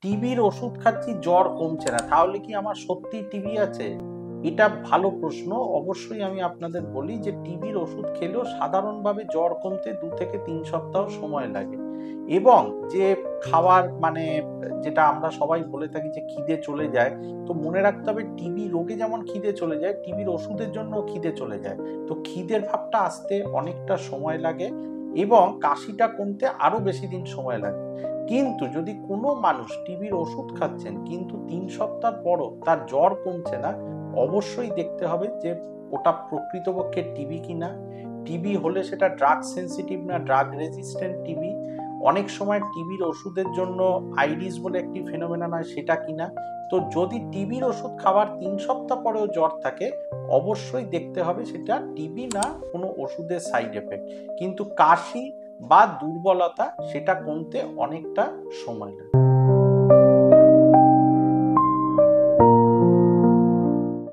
টিবির ওষুধ খাচ্ছি, জ্বর কমছে না, তাহলে কি আমার সত্যি টিবি আছে? এটা ভালো প্রশ্ন। অবশ্যই আমি আপনাদের বলি যে টিবির ওষুধ খেলেও সাধারণভাবে জ্বর কমতে 2 থেকে 3 সপ্তাহ সময় লাগে। এবং যে খাওয়ার মানে যেটা আমরা সবাই বলে থাকি যে খিদে চলে যায়, তো মনে রাখতে হবে টিবি রোগে যেমন খিদে চলে যায়, টিবির ওষুধের জন্য খিদে চলে যায়। তো খিদের ভাবটা আসতে অনেকটা সময় লাগে এবং কাশিটা কমতে আরো বেশি দিন সময় লাগে। কিন্তু যদি কোনো মানুষ টিবির ওষুধ খাচ্ছেন কিন্তু 3 সপ্তাহ পরও তার জ্বর কমছে না, অবশ্যই দেখতে হবে যে ওটা প্রকৃতপক্ষে টিবি কিনা। টিবি হলে সেটা ড্রাগ সেন্সিটিভ না ড্রাগ রেজিস্ট্যান্ট টিবি। অনেক সময় টিবির ওষুধের জন্য আইরিস বলে একটি ফেনোমেনন হয়, সেটা কিনা। তো যদি টিবির ওষুধ খাওয়ার 3 সপ্তাহ পরেও জ্বর থাকে, অবশ্যই দেখতে হবে সেটা টিবি না কোনো ওষুধের সাইড এফেক্ট। কিন্তু কাশি বা দুর্বলতা সেটা কমতে অনেকটা সময় লাগে।